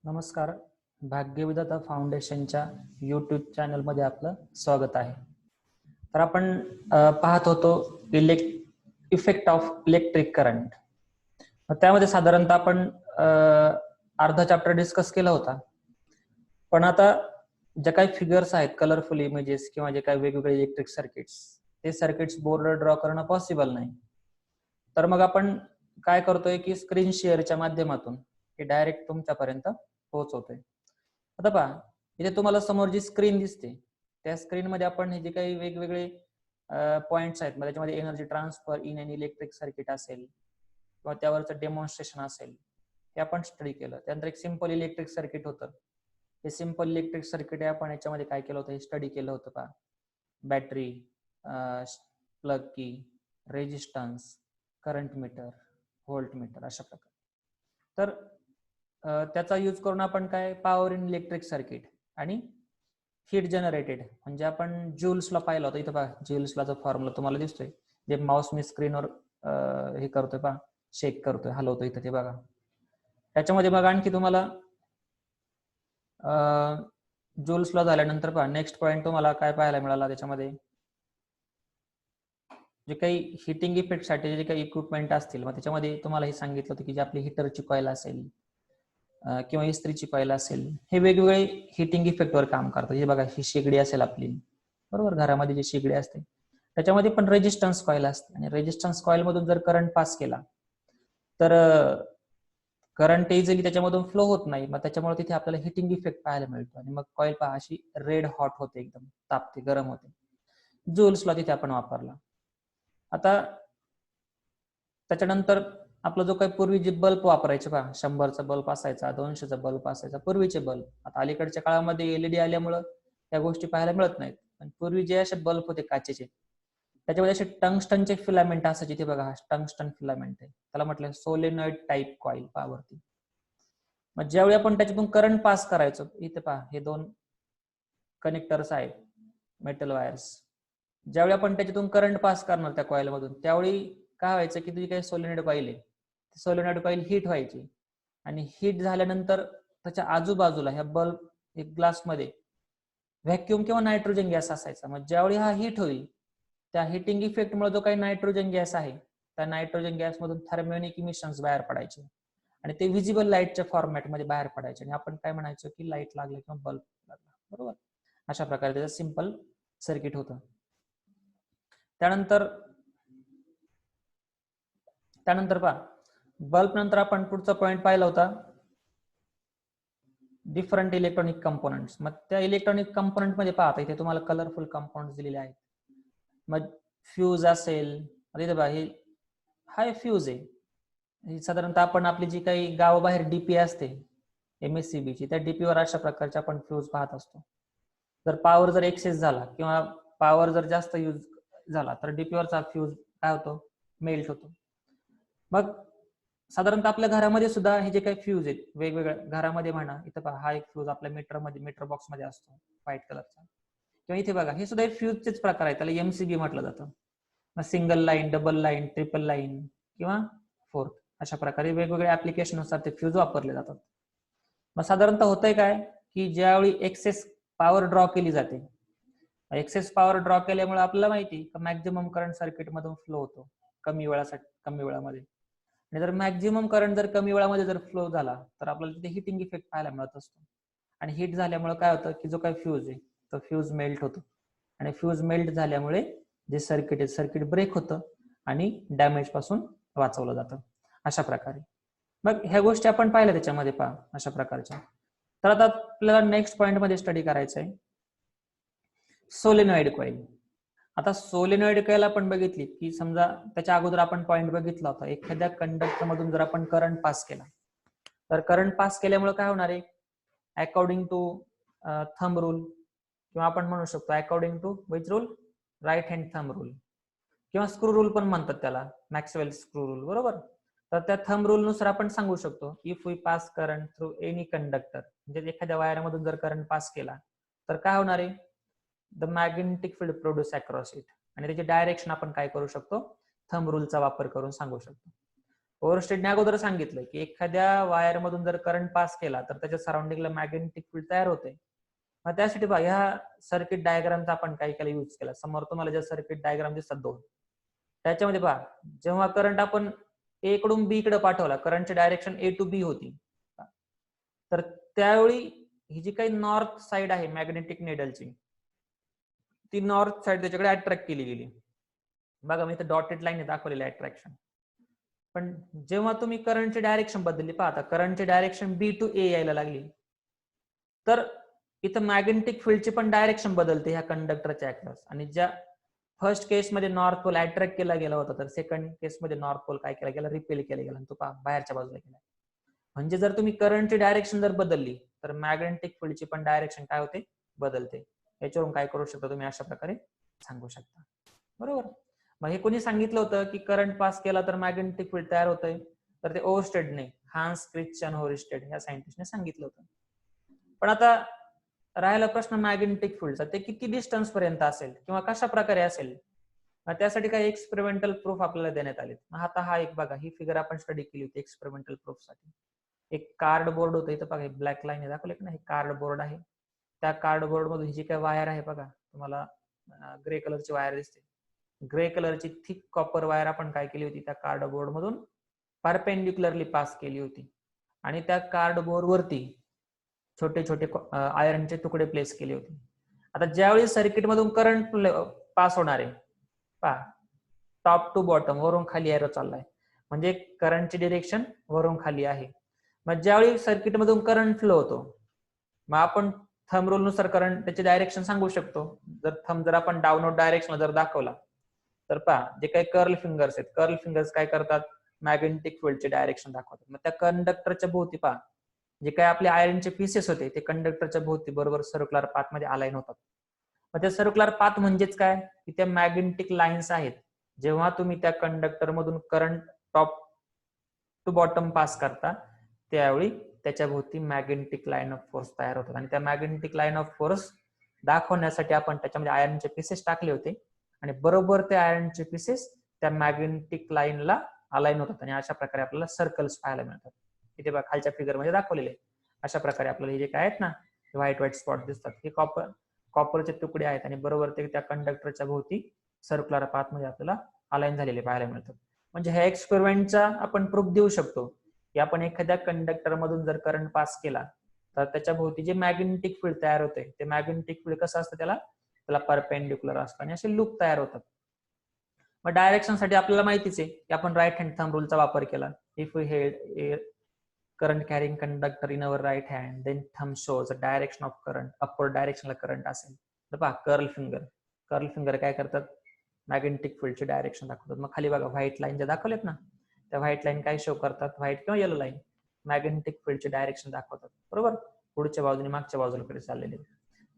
नमस्कार. भाग्यविधाता फाउंडेशनच्या यूट्यूब चॅनलमध्ये आपलं स्वागत आहे. तर आपण पाहत होतो इफेक्ट ऑफ इलेक्ट्रिक करंट. त्यामध्ये साधारणतः आपण अर्धा चॅप्टर डिस्कस केला होता. पण आता जे काही फिगर्स आहेत, कलरफुल इमेजेस किंवा जे काही वेगवेगळे इलेक्ट्रिक सर्किट्स, ते सर्किट्स बोर्डवर ड्रॉ करणं पॉसिबल नाही. तर मग आपण काय करतोय की स्क्रीन शेअरच्या माध्यमातून हे डायरेक्ट तुमच्यापर्यंत पोहोचवतोय. आता पहा, इथे तुम्हाला समोर जी स्क्रीन दिसते, त्या स्क्रीनमध्ये आपण हे जे काही वेगवेगळे पॉइंट्स आहेत, त्याच्यामध्ये energy transfer in an electric circuit असेल किंवा त्यावरचं डेमॉन्स्ट्रेशन असेल, हे आपण स्टडी केलं. त्यानंतर एक सिंपल इलेक्ट्रिक सर्किट होतं. हे सिंपल इलेक्ट्रिक सर्किट आपण याच्यामध्ये काय केलं होतं, हे स्टडी केलं होतं. पहा, battery, plug key, resistance, current meter, volt meter, अशा प्रकारे. तर त्याचा यूज करून आपण काय पॉवर इन इलेक्ट्रिक सर्किट आणि हीट जनरेटेड म्हणजे आपण ज्यूल्सला पाहिलं होतं. इथं पहा, ज्यूल्सला जो फॉर्म्युला तुम्हाला दिसतोय, जे माऊस मी स्क्रीनवर हे करतोय, पहा शेक करतोय, हलवतोय इथं, ते बघा. त्याच्यामध्ये बघा आणखी तुम्हाला ज्यूल्सला झाल्यानंतर पहा नेक्स्ट पॉईंट तुम्हाला काय पाहायला मिळाला. त्याच्यामध्ये जे काही हिटिंग इफेक्ट साठी जे काही इक्विपमेंट असतील, मग त्याच्यामध्ये तुम्हाला हे सांगितलं होतं की जे आपली हिटरची कॉईल असेल किंवा इस्त्रीची कॉईल असेल, हे वेगवेगळे हिटिंग इफेक्टवर काम करतात. हे बघा, ही शेगडी असेल आपली, बरोबर, घरामध्ये जी शेगडी असते त्याच्यामध्ये पण रेजिस्टन्स कॉईल असते, आणि रेजिस्टन्स कॉईल मधून जर करंट पास केला तर करंट इझिली त्याच्यामधून फ्लो होत नाही. मग त्याच्यामुळे तिथे आपल्याला हिटिंग इफेक्ट पाहायला मिळतो, आणि मग कॉईल पहा अशी रेड हॉट होते, एकदम तापते, गरम होते. ज्यूल्सला तिथे आपण वापरला. आता त्याच्यानंतर आपला जो काही पूर्वी जे बल्ब वापरायचे पहा, 100चा बल्ब असायचा, 200चा बल्ब असायचा, पूर्वीचे बल्ब. आता अलीकडच्या काळामध्ये एलईडी आल्यामुळं त्या गोष्टी पाहायला मिळत नाहीत. पण पूर्वी जे असे बल्ब होते काचेचे, त्याच्यामध्ये असे टंगस्टनचे फिलामेंट असायचे. ते बघा, टंगस्टन फिलामेंट आहे, त्याला म्हटलं सोलेनॉइड टाईप कॉईल पावरती. मग ज्यावेळी आपण त्याच्यातून करंट पास करायचो, इथे पहा हे दोन कनेक्टर्स आहेत, मेटल वायर्स. ज्यावेळी आपण त्याच्यातून करंट पास करणार त्या कॉईल मधून, त्यावेळी काय व्हायचं की तुझी काही सोलेनॉइड कॉईल आहे, सोलेनॉइड कॉईल हीट व्हायची, आणि हीट झाल्यानंतर त्याच्या आजूबाजूला ह्या बल्ब एक ग्लास मध्ये व्हॅक्यूम किंवा नायट्रोजन गॅस असायचा. मग ज्यावेळी हा हीट होईल, त्या हिटिंग इफेक्टमुळे जो काही नायट्रोजन गॅस आहे, त्या नायट्रोजन गॅस मधून थर्मिओनिक इमिशन्स बाहेर पडायचे, आणि ते विजिबल लाईटच्या फॉर्मॅटमध्ये बाहेर पडायचे, आणि आपण काय म्हणायचो की लाईट लागला किंवा बल्ब लागला, बरोबर. अशा प्रकारे त्याचं सिंपल सर्किट होतं. त्यानंतर पहा, बल्ब नंतर आपण पुढचा पॉइंट पाहिला होता, डिफरंट इलेक्ट्रॉनिक कंपोनंट्स. मग त्या इलेक्ट्रॉनिक कंपोनंट मध्ये पाहता, इथे तुम्हाला कलरफुल कंपाऊंड दिलेले आहेत. मग फ्यूज असेल, इथे पहा, हे हा फ्यूज आहे. साधारणतः आपण आपली जी काही गावाबाहेर डीपी असते MSCB ची, त्या डीपीवर अशा प्रकारचे आपण फ्यूज पाहत असतो. जर पॉवर जर एक्सेस झाला किंवा पॉवर जर जास्त यूज झाला, तर डीपीवरचा फ्यूज काय होतो, मेल्ट होतो. मग साधारणतः आपल्या घरामध्ये सुद्धा हे जे काही फ्यूज आहेत वेगवेगळ्या घरामध्ये म्हणा, इथं पहा हा एक फ्यूज आपल्या मीटर बॉक्स मध्ये असतो व्हाईट कलरचा, किंवा इथे बघा हे सुद्धा फ्यूजचेच प्रकार आहेत, त्याला MCB म्हटलं जातं. मग single line, double line, triple line किंवा फोर्थ, अशा प्रकारे वेगवेगळ्या ऍप्लिकेशननुसार ते फ्यूज वापरले जातात. मग साधारणतः होतंय काय की ज्यावेळी एक्सेस पॉवर ड्रॉ केली जाते, एक्सेस पॉवर ड्रॉ केल्यामुळे आपल्याला माहिती मॅक्झिमम करंट सर्किट मधून फ्लो होतो कमी वेळामध्ये. आणि जर मॅक्झिमम करंट जर कमी वेळामध्ये जर फ्लो झाला, तर आपल्याला तिथे हिटिंग इफेक्ट पाहायला मिळत असतो. आणि हीट झाल्यामुळे काय होतं की जो काही फ्यूज आहे तो फ्यूज मेल्ट होतो, आणि फ्यूज मेल्ट झाल्यामुळे जे सर्किट आहे, सर्किट ब्रेक होतं आणि डॅमेज पासून वाचवलं जातं, अशा प्रकारे. मग ह्या गोष्टी आपण पाहिल्या त्याच्यामध्ये पहा, अशा प्रकारच्या. तर आता आपल्याला नेक्स्ट पॉइंट मध्ये स्टडी करायचं आहे सोलेनॉइड कॉईल. आता सोलेनॉइड कॉईल आपण बघितली की समजा त्याच्या अगोदर आपण पॉइंट बघितला होता, एखाद्या कंडक्टर मधून जर आपण करंट पास केला, तर करंट पास केल्यामुळे काय होणार आहे, अकॉर्डिंग टू थंब रूल, किंवा आपण म्हणू शकतो according to which rule, right hand thumb rule, किंवा स्क्रू रूल पण म्हणतात त्याला, मॅक्सवेल स्क्रू रूल, बरोबर. तर त्या थंब रूल नुसार आपण सांगू शकतो if we pass current through any conductor, म्हणजे एखाद्या वायरमधून जर करंट पास केला तर काय होणार आहे, the magnetic field produce across it, आणि त्याची डायरेक्शन आपण काय करू शकतो, थंब रूलचा वापर करून सांगू शकतो. ओव्हरस्टेडने अगोदर सांगितलं की एखाद्या वायर मधून जर करंट पास केला तर त्याच्या सराउंडिंगला मॅग्नेटिक फील्ड तयार होते. मग त्यासाठी बघा ह्या सर्किट डायग्रामचा आपण काही काही यूज केला. समोर तुम्हाला ज्या सर्किट डायग्राम दिसतात दोन, त्याच्यामध्ये पहा जेव्हा करंट आपण ए कडून बी कडे पाठवला, करंटची डायरेक्शन ए टू बी होती, तर त्यावेळी ही जी काही नॉर्थ साइड आहे मॅग्नेटिक नेडलची, ती नॉर्थ साइड त्याच्याकडे अट्रॅक्ट केली गेली. बघा मी इथे डॉटेड लाईन दाखवलेली आहे अट्रॅक्शन. पण जेव्हा तुम्ही करंटची डायरेक्शन बदलली, पाहता करंटची डायरेक्शन बी टू ए यायला लागली, तर इथं मॅग्नेटिक फील्डची पण डायरेक्शन बदलते ह्या कंडक्टरच्या अक्रॉस. आणि ज्या फर्स्ट केसमध्ये नॉर्थ पोल अट्रॅक्ट केला गेला होता, तर सेकंड केसमध्ये नॉर्थ पोल काय केला गेला, रिपेल केला गेला, तो पहा बाहेरच्या बाजूला गेला. म्हणजे जर तुम्ही करंटची डायरेक्शन जर बदलली तर मॅग्नेटिक फील्डची पण डायरेक्शन काय होते, बदलते. याच्यावरून काय करू शकता तुम्ही, अशा प्रकारे सांगू शकता. बरोबर. मग हे कोणी सांगितलं होतं की करंट पास केला तर मॅग्नेटिक फील्ड तयार होतंय, तर ते ओव्हरस्टेडने, हान्स क्रिश्चियन ओव्हरस्टेड या सायंटिस्टने सांगितलं होतं. पण आता राहिला प्रश्न मॅग्नेटिक फील्डचा, ते किती डिस्टन्स पर्यंत असेल किंवा कशा प्रकारे असेल. त्यासाठी काही एक्सपेरिमेंटल प्रूफ आपल्याला देण्यात आले. आता हा एक बघा, ही फिगर आपण स्टडी केली होती एक्सपेरिमेंटल प्रूफ साठी. एक कार्ड बोर्ड होतं, इथं बघा ब्लॅक लाईन दाखवले ना, हे कार्ड बोर्ड आहे. त्या कार्ड बोर्ड मधून ही जी काही वायर आहे बघा, तुम्हाला ग्रे कलरची वायर दिसते, ग्रे कलरची थिक कॉपर वायर आपण काय केली होती, त्या कार्ड बोर्ड मधून परपेंडिक्युलरली पास केली होती. आणि त्या कार्ड बोर्ड वरती छोटे छोटे आयरनचे तुकडे प्लेस केले होते. आता ज्यावेळी सर्किट मधून करंट पास होणार आहे, पहा टॉप टू बॉटम, वरून खाली एरो चाललाय, म्हणजे करंटची डिरेक्शन वरून खाली आहे. मग ज्यावेळी सर्किट मधून करंट फ्लो होतो, मग आपण थंब रूल नुसार करंट त्याची डायरेक्शन सांगू शकतो. जर थंब जर आपण डाऊनवर्ड डायरेक्शन जर दाखवला, तर पहा जे काही कर्ल फिंगर्स आहेत, कर्ल फिंगर्स काय करतात, मॅग्नेटिक फील्डचे डायरेक्शन दाखवतात. मग त्या कंडक्टरच्या भोवती पहा जे काही आपले आयरनचे पीसेस होते, ते कंडक्टरच्या भोवती बरोबर सर्क्युलर पाथ मध्ये अलाइन होतात. मग त्या सर्क्युलर पाथ म्हणजेच काय, की त्या मॅग्नेटिक लाईन्स आहेत. जेव्हा तुम्ही त्या कंडक्टर मधून current top to bottom pass करता, त्यावेळी त्याच्या भोवती मॅग्नेटिक लाईन ऑफ फोर्स तयार होतात. आणि त्या मॅग्नेटिक लाईन ऑफ फोर्स दाखवण्यासाठी आपण त्याच्यामध्ये आयरनचे पीसेस टाकले होते, आणि बरोबर ते आयरनचे पीसेस त्या मॅग्नेटिक लाईनला अलाइन होतात, आणि अशा प्रकारे आपल्याला सर्कल्स पाहायला मिळतात. इथे बघा खालच्या फिगर मध्ये दाखवलेले अशा प्रकारे आपल्याला हे जे काय आहेत ना, व्हाईट व्हाईट स्पॉट दिसतात, हे कॉपरचे तुकडे आहेत, आणि बरोबर ते त्या कंडक्टरच्या भोवती सर्क्युलर पाथ मध्ये आपल्याला अलाइन झालेले पाहायला मिळतात. म्हणजे ह्या एक्सपेरिमेंटचा आपण प्रूफ देऊ शकतो की आपण एखाद्या कंडक्टर मधून जर करंट पास केला, तर त्याच्या भोवती जे मॅग्नेटिक फील्ड तयार होते, ते मॅग्नेटिक फील्ड कसं असतं, त्याला परपेंडिक्युलर असतं, आणि असे लूप तयार होतात. मग डायरेक्शन साठी आपल्याला माहितीच आहे की आपण राईट हँड थंब रूलचा वापर केला. If we had current carrying conductor in our right hand, then thumb shows direction of current, upward डायरेक्शनला करंट असेल तर पहा कर्ल फिंगर काय करतात, मॅग्नेटिक फील्डची डायरेक्शन दाखवतात. मग खाली बघा व्हाईट लाईन ज्या दाखवलेत ना, त्या व्हाईट लाईन काय शो करतात, व्हाईट किंवा येलो लाईन मॅग्नेटिक फील्डची डायरेक्शन दाखवतात. बरोबर, पुढच्या बाजूने मागच्या बाजूला चाललेले.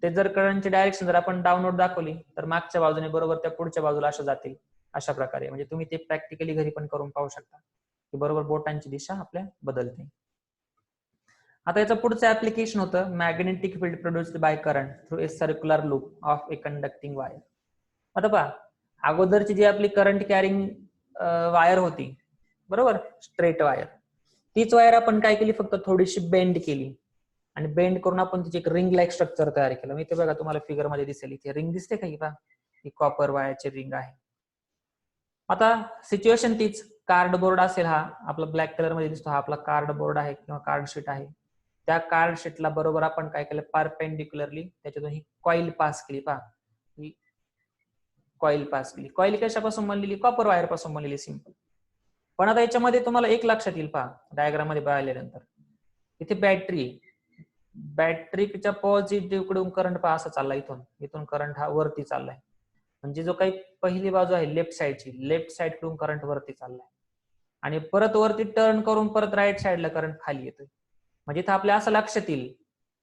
ते जर करंटची डायरेक्शन जर आपण डाऊनवर्ड दाखवली, तर मागच्या बाजूने बरोबर त्या पुढच्या बाजूला अशा जातील. अशा प्रकारे म्हणजे तुम्ही ते प्रॅक्टिकली घरी पण करून पाहू शकता की बरोबर बोटांची दिशा आपल्या बदलते. आता याचं पुढचं ऍप्लिकेशन होतं magnetic field produced by current through a circular loop of a conducting wire. आता पहा अगोदरची जी आपली करंट कॅरिंग वायर होती, बरोबर स्ट्रेट वायर, तीच वायर आपण काय केली, फक्त थोडीशी बेंड केली, आणि बेंड करून आपण तिची एक रिंग लाईक स्ट्रक्चर तयार केलं. इथे बघा तुम्हाला फिगर मध्ये दिसेल, इथे रिंग दिसते का, ही पहा ही कॉपर वायरची रिंग आहे. आता सिच्युएशन तीच, कार्डबोर्ड असेल, हा आपला ब्लॅक कलर मध्ये दिसतो, हा आपला कार्डबोर्ड आहे किंवा कार्ड शीट आहे. त्या कार्ड शीटला बरोबर आपण काय केलं, परपेंडिक्युलरली त्याच्यातून ही कॉईल पास केली. पहा ही कॉईल पास केली. कॉईल कशापासून बनलेली, कॉपर वायर पासून बनलेली, सिंपल. पण आता याच्यामध्ये तुम्हाला एक लक्षात येईल, पहा डायग्राम मध्ये पाहिल्यानंतर इथे बॅटरीच्या पॉझिटिव्ह कडून करंट पहा असा चालला, इथून करंट हा वरती चाललाय. म्हणजे जो काही पहिली बाजू आहे लेफ्ट साइड कडून करंट वरती चाललाय, आणि परत वरती टर्न करून परत राईट साइडला करंट खाली येतोय. म्हणजे इथं आपल्या असं लक्षात येईल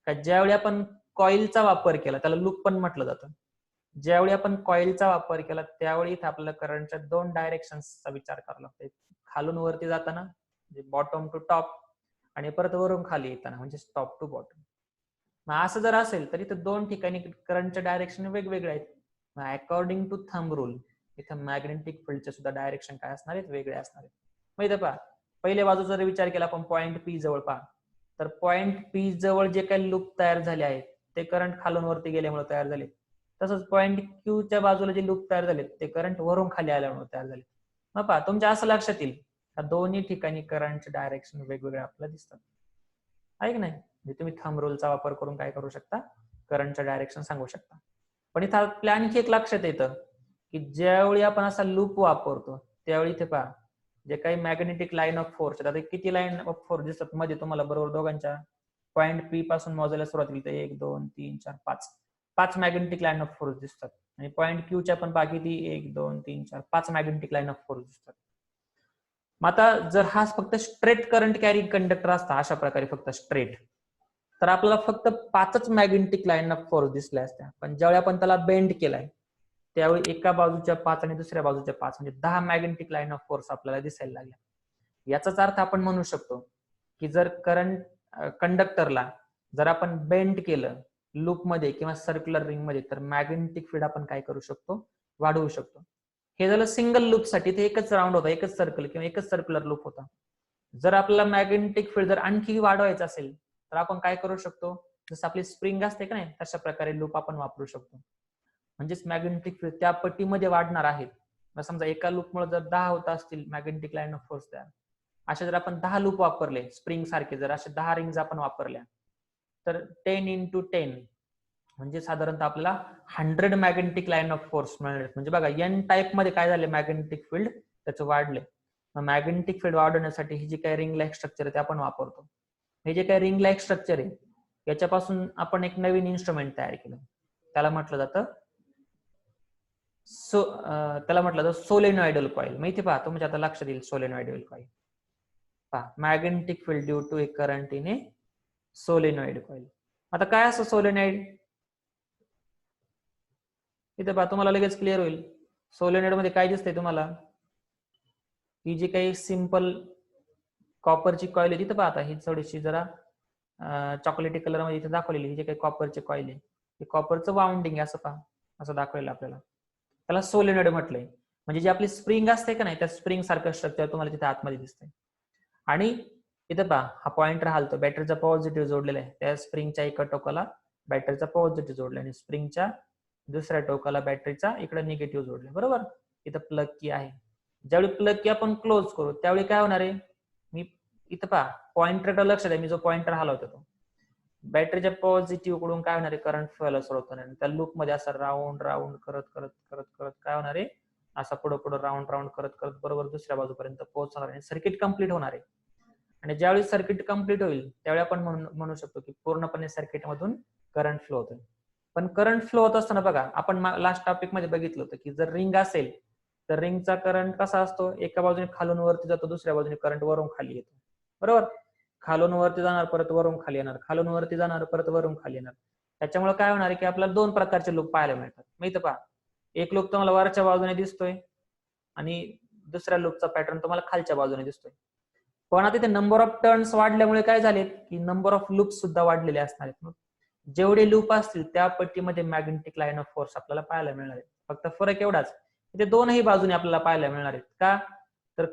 का ज्यावेळी आपण कॉईलचा वापर केला, त्याला लूप पण म्हटलं जातं, ज्यावेळी आपण कॉईलचा वापर केला त्यावेळी इथं आपल्याला करंटच्या दोन डायरेक्शन्सचा विचार करावा लागतो. खालून वरती जाताना म्हणजे बॉटम टू टॉप, आणि परत वरून खाली येताना म्हणजे टॉप टू बॉटम. मग असं जर असेल तर इथं दोन ठिकाणी करंटच्या डायरेक्शन वेगवेगळे आहेत. अकॉर्डिंग टू थंब रूल इथं मॅग्नेटिक फील्डचे सुद्धा डायरेक्शन काय असणार आहेत, वेगळे असणार आहेत. माहिती पहा पहिल्या बाजूचा जर विचार केला आपण पॉईंट पी जवळ पहा, तर पॉईंट पी जवळ जे काही लूप तयार झाले आहेत ते करंट खालून वरती गेल्यामुळे तयार झाले. तसंच पॉईंट क्यूच्या बाजूला जे लूप तयार झाले ते करंट वरून खाली आल्यामुळे तयार झाले. मग पहा तुमच्या असं लक्षात येईल दोन्ही ठिकाणी करंटचे डायरेक्शन वेगवेगळे आपल्याला दिसतात, आहे की नाही. म्हणजे तुम्ही थंब रूलचा वापर करून काय करू शकता, करंटचं डायरेक्शन सांगू शकता. पण इथं आपल्या आणखी एक लक्षात येतं की ज्यावेळी आपण असा लूप वापरतो त्यावेळी इथे पहा जे काही मॅग्नेटिक लाईन ऑफ फोर्स, आता किती लाईन ऑफ फोर्स दिसतात मध्ये तुम्हाला बरोबर दोघांच्या, पॉईंट पी पासून मोजायला सुरुवात केली 1 2 3 4 5 मॅग्नेटिक लाईन ऑफ फोर्स दिसतात. आणि पॉईंट क्यूच्या पण बाकी ती 1 2 3 4 5 मॅग्नेटिक लाईन ऑफ फोर्स दिसतात. मग आता जर हा फक्त स्ट्रेट करंट कॅरी कंडक्टर असता अशा प्रकारे फक्त स्ट्रेट, तर आपल्याला फक्त 5च मॅग्नेटिक लाईन ऑफ फोर्स दिसल्या असत्या. पण ज्यावेळी आपण त्याला बेंड केलाय त्यावेळी एका बाजूच्या 5 आणि दुसऱ्या बाजूच्या 5 म्हणजे 10 मॅग्नेटिक लाईन ऑफ फोर्स आपल्याला दिसायला लागल्या. याचाच अर्थ आपण म्हणू शकतो की जर करंट कंडक्टरला जर आपण बेंड केलं लूप मध्ये किंवा सर्क्युलर रिंग मध्ये, तर मॅग्नेटिक फील्ड आपण काय करू शकतो, वाढवू शकतो. हे झालं सिंगल लूप साठी, ते एकच राऊंड होता, एकच सर्कल किंवा एकच सर्क्युलर लूप होता. जर आपल्याला मॅग्नेटिक फील्ड जर आणखी वाढवायचं असेल तर आपण काय करू शकतो, जसं आपली स्प्रिंग असते का नाही तशा प्रकारे लूप आपण वापरू शकतो. म्हणजेच मॅग्नेटिक फील्ड त्या पट्टीमध्ये वाढणार आहेत. समजा एका लूपमुळे जर 10 होत असतील मॅग्नेटिक लाईन ऑफ फोर्स तयार, असे जर आपण 10 लूप वापरले स्प्रिंग सारखे, जर असे 10 रिंग्स आपण वापरल्या तर 10 into 10 म्हणजे साधारणतः आपल्याला 100 मॅग्नेटिक लाईन ऑफ फोर्स मिळणार. म्हणजे बघा एन टाइप मध्ये काय झाले, मॅग्नेटिक फील्ड त्याचं वाढले. मॅग्नेटिक फील्ड वाढवण्यासाठी ही जी काही रिंग लाईक स्ट्रक्चर आहे ते आपण वापरतो. हे जे काही रिंग लाईक स्ट्रक्चर आहे याच्यापासून आपण एक नवीन इन्स्ट्रुमेंट तयार केलं, त्याला म्हटलं जातं सोलेनॉइडल कॉइल. माहिती पहा म्हणजे आता लक्षात येईल सोलेनॉइडल कॉइल. पहा magnetic field due to a current in a solenoid coil. आता काय असं सोलेनॉइड, इथे पहा तुम्हाला लगेच क्लिअर होईल. सोलेनॉइड मध्ये काय दिसतंय तुम्हाला, ही जी काही सिंपल कॉपरची कॉइल आहे तिथं पाहता, ही थोडीशी जरा चॉकलेटी कलर मध्ये इथे दाखवलेली ही जी काही कॉपरची कॉइल आहे कॉपरचं वाउंडिंग आहे, असं पहा असं दाखवलेलं आपल्याला, त्याला सोलेनॉइड म्हटलंय. म्हणजे जी आपली स्प्रिंग असते का नाही त्या स्प्रिंग सारखं स्ट्रक्चर तुम्हाला तिथे आतमध्ये दिसतंय. आणि इथे पहा हा पॉइंटर हालतो, बॅटरीचा पॉझिटिव्ह जोडलेला आहे, त्या स्प्रिंगच्या एका टोकाला बॅटरीचा पॉझिटिव्ह जोडला आणि स्प्रिंगच्या दुसऱ्या टोकाला बॅटरीचा इकडे निगेटिव्ह जोडले, बरोबर. इथं प्लग की आहे. ज्यावेळी प्लग की आपण क्लोज करू त्यावेळी काय होणार आहे, मी इथं पहा पॉइंटर लक्ष द्या, मी जो पॉइंटर हलवतो तो बॅटरीच्या पॉझिटिव्ह कडून काय होणार आहे, करंट फ्लो सुरू होणार आहे. त्या लूप मध्ये असं राऊंड राऊंड करत करत करत करत काय होणार आहे, असा पुढे पुढे राऊंड राऊंड करत करत बरोबर दुसऱ्या बाजूपर्यंत पोहोचणार आहे, सर्किट कंप्लीट होणार आहे. आणि ज्यावेळी सर्किट कंप्लीट होईल त्यावेळी आपण म्हणू शकतो की पूर्णपणे सर्किट मधून करंट फ्लो होतोय. पण करंट फ्लो होत असताना बघा आपण लास्ट टॉपिक मध्ये बघितलं होतं की जर रिंग असेल तर रिंगचा करंट कसा असतो, एका बाजूने खालून वरती जातो, दुसऱ्या बाजूने करंट वरून खाली येतो, बरोबर. खालून वरती जाणार परत वरून खाली येणार, खालून वरती जाणार परत वरून खाली येणार. त्याच्यामुळे काय होणार आहे की आपल्याला दोन प्रकारचे लूप पाहायला मिळतात. माहिती पहा, एक लूप तुम्हाला वरच्या बाजूने दिसतोय आणि दुसऱ्या लूपचा पॅटर्न तुम्हाला खालच्या बाजूने दिसतोय. पण आता इथे नंबर ऑफ टर्न्स वाढल्यामुळे काय झाले की नंबर ऑफ लूप सुद्धा वाढलेले असणार आहेत. जेवढे लूप असतील त्या पट्टीमध्ये मॅग्नेटिक लाईन ऑफ फोर्स आपल्याला पाहायला मिळणार आहे. फक्त फरक एवढाच, ते दोनही बाजूने आपल्याला पाहायला मिळणार आहेत. का तर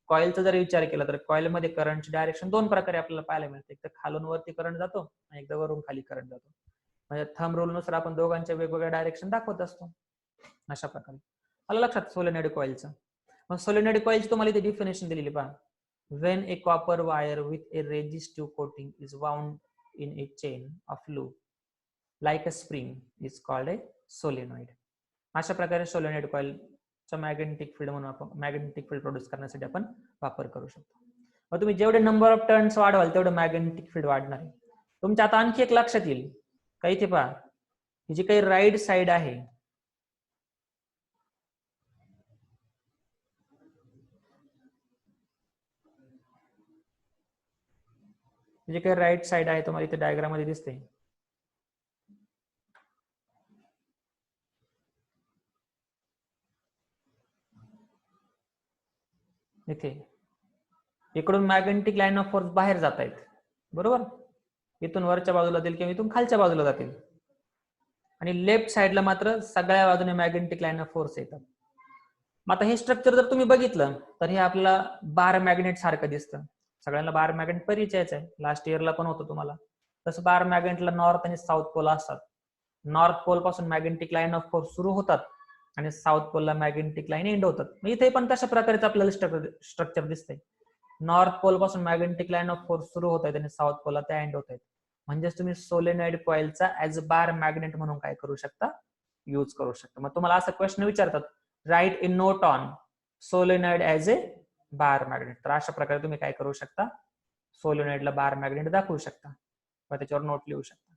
कॉइलचा जर विचार केला तर कॉइल मध्ये करंटची डायरेक्शन दोन प्रकारे आपल्याला पाहायला मिळते, एक तर खालून वरती करंट जातो आणि एकदा वरून खाली करंट जातो. म्हणजे थंब रूल नुसार आपण दोघांच्या वेगवेगळ्या डायरेक्शन दाखवत असतो अशा प्रकारे. आलं लक्षात सोलेनॉइड कॉइलचं. मग सोलेनॉइड कॉइलची तुम्हाला इथे डिफिनेशन दिलेली पहा. When a copper wire with a resistive coating is wound in a chain of loop like a spring is called a solenoid. अशा प्रकारे सोलेनॉइड कॉइलचा मॅग्नेटिक फील्ड म्हणून आपण मॅग्नेटिक फील्ड प्रोड्यूस करण्यासाठी आपण वापर करू शकतो. मग तुम्ही जेवढे नंबर ऑफ टर्न्स वाढवाल तेवढं मॅग्नेटिक फील्ड वाढणार आहे. तुमच्या आता आणखी एक लक्षात येईल का, इथे पहा ही जी काही राईट साइड आहे जे काही राईट साइड आहे तुम्हाला इथे डायग्राम मध्ये दिसते, इथे इकडून मॅग्नेटिक लाईन ऑफ फोर्स बाहेर जात आहेत, बरोबर. इथून वरच्या बाजूला जातील किंवा इथून खालच्या बाजूला जातील. आणि लेफ्ट साइडला मात्र सगळ्या बाजूने मॅग्नेटिक लाईन ऑफ फोर्स येतात. मग आता हे स्ट्रक्चर जर तुम्ही बघितलं तर हे आपल्याला बार मॅग्नेट सारखं दिसतं. सगळ्यांना बार मॅग्नेट परिचयच आहे, लास्ट इयरला पण होतं तुम्हाला. तसं बार मॅग्नेटला नॉर्थ आणि साऊथ पोल असतात. नॉर्थ पोल पासून मॅग्नेटिक लाईन ऑफ फोर्स सुरू होतात आणि साऊथ पोलला मॅग्नेटिक लाईन एंड होतात. मग इथे पण तशा प्रकारचं आपल्याला स्ट्रक्चर दिसतंय. नॉर्थ पोल पासून मॅग्नेटिक लाईन ऑफ फोर्स सुरू होत आहेत आणि साऊथ पोलला त्या एंड होत आहेत. म्हणजेच तुम्ही सोलेनॉइड कॉइलचा ऍज बार मॅग्नेट म्हणून काय करू शकता, यूज करू शकता. मग तुम्हाला असा क्वेश्चन विचारतात, write in note on solenoid as a bar magnet. तर अशा प्रकारे तुम्ही काय करू शकता, सोलेनॉइडला बार मॅग्नेट दाखवू शकता व त्याच्यावर नोट लिहू शकता.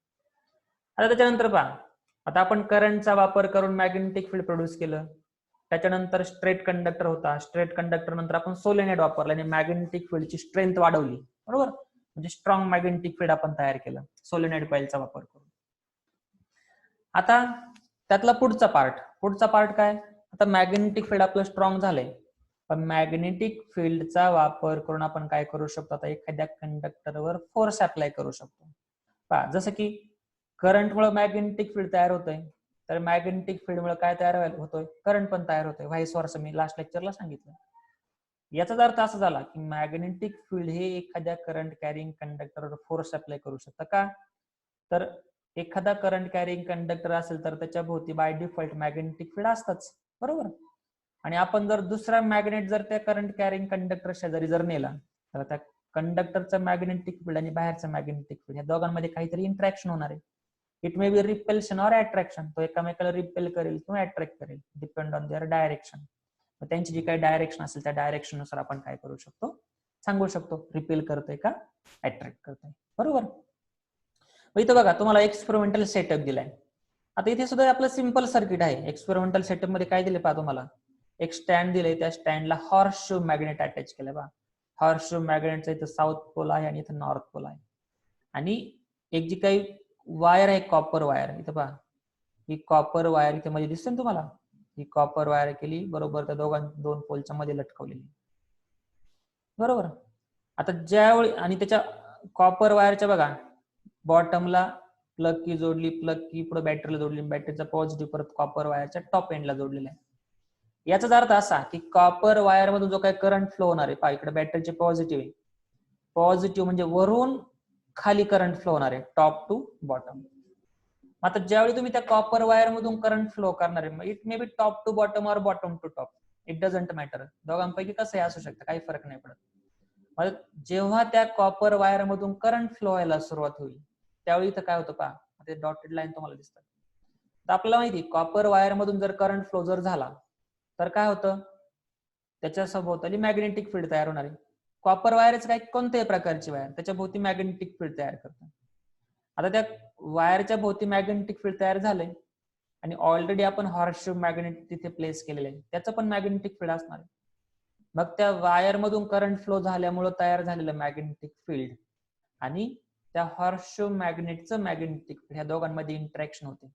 आता त्याच्यानंतर पहा, आता आपण करंटचा वापर करून मॅग्नेटिक फील्ड प्रोड्यूस केलं. त्याच्यानंतर स्ट्रेट कंडक्टर होता. स्ट्रेट कंडक्टर नंतर आपण सोलेनॉइड वापरला आणि मॅग्नेटिक फील्डची स्ट्रेंथ वाढवली, बरोबर. म्हणजे स्ट्रॉंग मॅग्नेटिक फील्ड आपण तयार केलं सोलेनॉइड कॉइलचा वापर करून. आता त्यातला पुढचा पार्ट काय, आता मॅग्नेटिक फील्ड आपलं स्ट्रॉंग झालंय, पण मॅग्नेटिक फील्डचा वापर करून आपण काय करू शकतो, आता एखाद्या कंडक्टरवर फोर्स अप्लाय करू शकतो. पहा, जसं की करंटमुळे मॅग्नेटिक फील्ड तयार होतंय, तर मॅग्नेटिक फील्डमुळे काय तयार होतोय, करंट पण तयार होतोय. व्हाईस वर्सा मी लास्ट लेक्चरला सांगितलं. याचाच अर्थ असा झाला की मॅग्नेटिक फील्ड हे एखाद्या करंट कॅरिंग कंडक्टरवर फोर्स अप्लाय करू शकतं का, तर एखादा करंट कॅरिंग कंडक्टर असेल तर त्याच्या भोवती बाय डिफॉल्ट मॅग्नेटिक फील्ड असतंच, बरोबर. आणि आपण जर दुसरा मॅग्नेट जर त्या करंट कॅरिंग कंडक्टर शेजारी जर नेला, तर त्या कंडक्टरचं मॅग्नेटिक फील्ड आणि बाहेरचं मॅग्नेटिक फील्ड या दोघांमध्ये काहीतरी इंटरॅक्शन होणार आहे. It may B रिपेल्शन or attraction. तो एकमेकाला रिपेल करेल किंवा अट्रॅक्ट करेल, डिपेंड ऑन देअर डायरेक्शन. त्यांची जी काही डायरेक्शन असेल त्या डायरेक्शन नुसार आपण काय करू शकतो, सांगू शकतो रिपेल करतोय का अट्रॅक्ट करतोय, बरोबर. इथं बघा तुम्हाला एक्सपेरिमेंटल सेटअप दिलाय. आता इथे सुद्धा आपलं सिंपल सर्किट आहे. एक्सपेरिमेंटल सेटअप मध्ये काय दिले पहा, तुम्हाला एक स्टँड दिले, त्या स्टँडला हॉर्स शू मॅग्नेट अटॅच केलं. बघा, हॉर्स शू मॅग्नेटचा इथं साऊथ पोल आहे आणि इथं नॉर्थ पोल आहे. आणि एक जी काही वायर आहे, कॉपर वायर, इथं पहा ही कॉपर वायर इथे मध्ये दिसते ना तुम्हाला, ही कॉपर वायर केली बरोबर त्या दोन पोलच्या मध्ये लटकवलेली, बरोबर. आता ज्यावेळी आणि त्याच्या कॉपर वायरच्या बघा बॉटमला प्लग की जोडली, प्लग की पुढे बॅटरीला जोडली, बॅटरीचा पॉझिटिव्ह परत कॉपर वायरच्या टॉप एंडला जोडलेला आहे. याचाच अर्थ असा की कॉपर वायर मधून जो काही करंट फ्लो होणार आहे, पहा इकडे बॅटरीचे पॉझिटिव्ह आहे, पॉझिटिव्ह म्हणजे वरून खाली करंट फ्लो होणार आहे, टॉप टू बॉटम. आता ज्यावेळी तुम्ही त्या कॉपर वायर मधून करंट फ्लो करणार आहे, it may be top to bottom और bottom to top, it doesn't matter, दोघांपैकी कसंही असू शकतं, काही फरक नाही पडत. जेव्हा त्या कॉपर वायर मधून करंट फ्लो व्हायला सुरुवात होईल त्यावेळी इथं काय होतं पहा, ते डॉटेड लाईन तुम्हाला दिसतात. तर आपल्याला माहिती कॉपर वायर मधून जर करंट फ्लो जर झाला तर काय होतं, त्याच्या सभोवताली मॅग्नेटिक फील्ड तयार होणार आहे. कॉपर वायरच काय कोणत्याही प्रकारची वायर त्याच्या भोवती मॅग्नेटिक फील्ड तयार करतात. आता त्या वायरच्या भोवती मॅग्नेटिक फील्ड तयार झालंय आणि ऑलरेडी आपण हॉर्सशू मॅग्नेट तिथे प्लेस केलेलं आहे, त्याचं पण मॅग्नेटिक फील्ड असणार आहे. मग त्या वायर मधून करंट फ्लो झाल्यामुळे तयार झालेलं मॅग्नेटिक फील्ड आणि त्या हॉर्सशू मॅग्नेटचं मॅग्नेटिक फील्ड ह्या दोघांमध्ये इंटरॅक्शन होते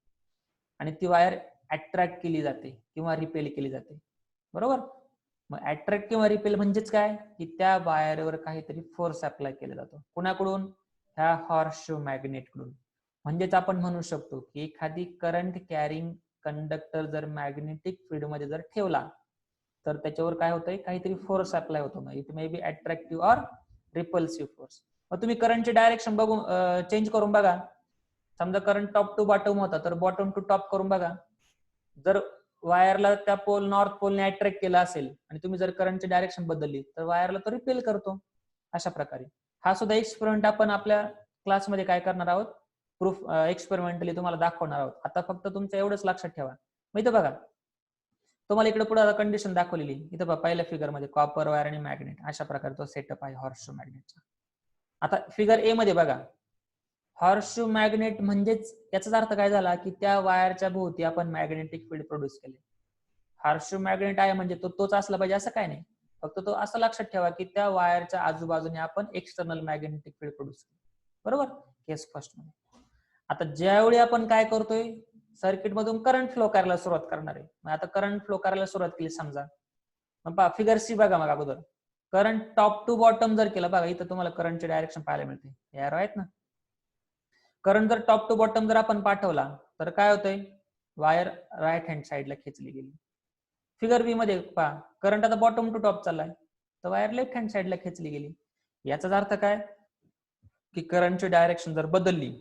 आणि ती वायर अट्रॅक्ट केली जाते किंवा रिपेल केली जाते, बरोबर. मग अट्रॅक्ट किंवा रिपेल म्हणजेच काय, की त्या वायरवर काहीतरी फोर्स अप्लाय केला जातो. कुणाकडून, ह्या हॉर्सशू मॅग्नेट कडून. म्हणजेच आपण म्हणू शकतो की एखादी करंट कॅरिंग कंडक्टर जर मॅग्नेटिक फील्ड मध्ये जर ठेवला तर त्याच्यावर काय होतंय, काहीतरी फोर्स अप्लाय होतो. मग it may be attractive or repulsive force. मग तुम्ही करंटची डायरेक्शन बघून चेंज करून बघा. समजा करंट टॉप टू बॉटम होता तर बॉटम टू टॉप करून बघा. जर वायरला त्या पोल नॉर्थ पोलने अट्रॅक्ट केला असेल आणि तुम्ही जर करंटची डायरेक्शन बदलली तर वायरला तो रिपेल करतो. अशा प्रकारे हा सुद्धा एक्सपेरिमेंट आपण आपल्या क्लासमध्ये काय करणार आहोत, प्रूफ एक्सपेरिमेंटली तुम्हाला दाखवणार आहोत. आता फक्त तुमचं एवढंच लक्षात ठेवा. मग इथं बघा तुम्हाला इकडे पुढे कंडिशन दाखवलेली, इथं बघा पहिल्या फिगर मध्ये कॉपर वायर आणि मॅग्नेट अशा प्रकारे तो सेटअप आहे हॉर्सशू मॅग्नेटचा. आता फिगर ए मध्ये बघा, हॉर्सशू मॅग्नेट म्हणजेच याचाच अर्थ काय झाला की त्या वायरच्या भोवती आपण मॅग्नेटिक फील्ड प्रोड्यूस केले. हॉर्सशू मॅग्नेट आहे म्हणजे तोच असला पाहिजे असं काय नाही, फक्त तो असं लक्षात ठेवा की त्या वायरच्या आजूबाजूने आपण एक्सटर्नल मॅग्नेटिक फील्ड प्रोड्यूस केले, बरोबर. केस फर्स्ट मध्ये. आता ज्यावेळी आपण काय करतोय, सर्किट मधून करंट फ्लो करायला सुरुवात करणार आहे. मग आता करंट फ्लो करायला सुरुवात केली समजा, मग पहा फिगर सी बघा, मग अगोदर करंट टॉप टू बॉटम जर केलं, बघा इथं तुम्हाला करंटची डायरेक्शन पाहायला मिळते, एरो आहेत ना. करंट जर टॉप टू बॉटम जर आपण पाठवला तर काय होतंय, वायर राईट हँड साइडला खेचली गेली. फिगर बी मध्ये पहा, करंट आता बॉटम टू टॉप चाललाय, तर वायर लेफ्ट हँड साईडला खेचली गेली. याचाच अर्थ काय की करंटची डायरेक्शन जर बदलली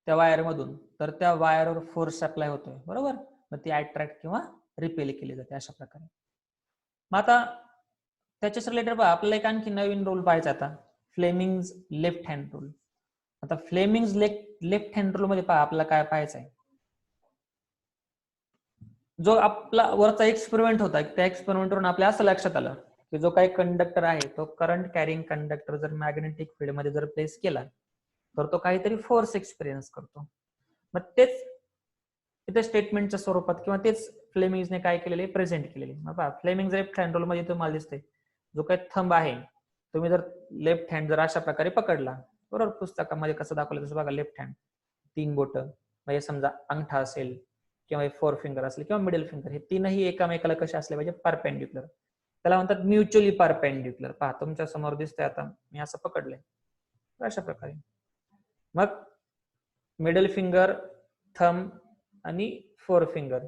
त्या वायर मधून तर त्या वायरवर फोर्स अप्लाय होतोय, बरोबर. मग ती अट्रॅक्ट किंवा रिपेल केली जाते अशा प्रकारे. मग आता त्याच्याच रिलेटेड बघा, आपल्याला एक आणखी नवीन रूल पाहायचा आता, फ्लेमिंग्ज लेफ्ट हँड रूल. आता फ्लेमिंग्ज लेफ्ट हँड रूल मध्ये पहा आपल्याला काय पाहायचं आहे. जो आपला वरचा एक्सपेरिमेंट होता, त्या एक्सपेरिमेंटवरून आपल्या असं लक्षात आलं की जो काही कंडक्टर आहे तो करंट कॅरिंग कंडक्टर जर मॅग्नेटिक फील्ड मध्ये जर प्लेस केला तर तो काहीतरी फोर्स एक्सपिरियन्स करतो. मग तेच इथे स्टेटमेंटच्या स्वरूपात किंवा तेच फ्लेमिंग्सने काय केलेले प्रेझेंट केलेले. मग पहा, फ्लेमिंग्ज लेफ्ट हँड रूल मध्ये तुम्हाला दिसते जो काही थंब आहे, तुम्ही जर लेफ्ट हँड जर अशा प्रकारे पकडला, बरोबर, पुस्तकामध्ये कसं दाखवलं तसं बघा, लेफ्ट हँड 3 बोट, म्हणजे समजा अंगठा असेल किंवा 4 फिंगर असेल किंवा मिडल फिंगर, हे तीनही एकामेकाला कसे असले पाहिजे, परपेंडिक्युलर. त्याला म्हणतात म्युच्युअली परपेंडिक्युलर. पहा तुमच्या समोर दिसतंय, आता मी असं पकडलंय अशा प्रकारे. मग मिडल फिंगर, थंब आणि 4 फिंगर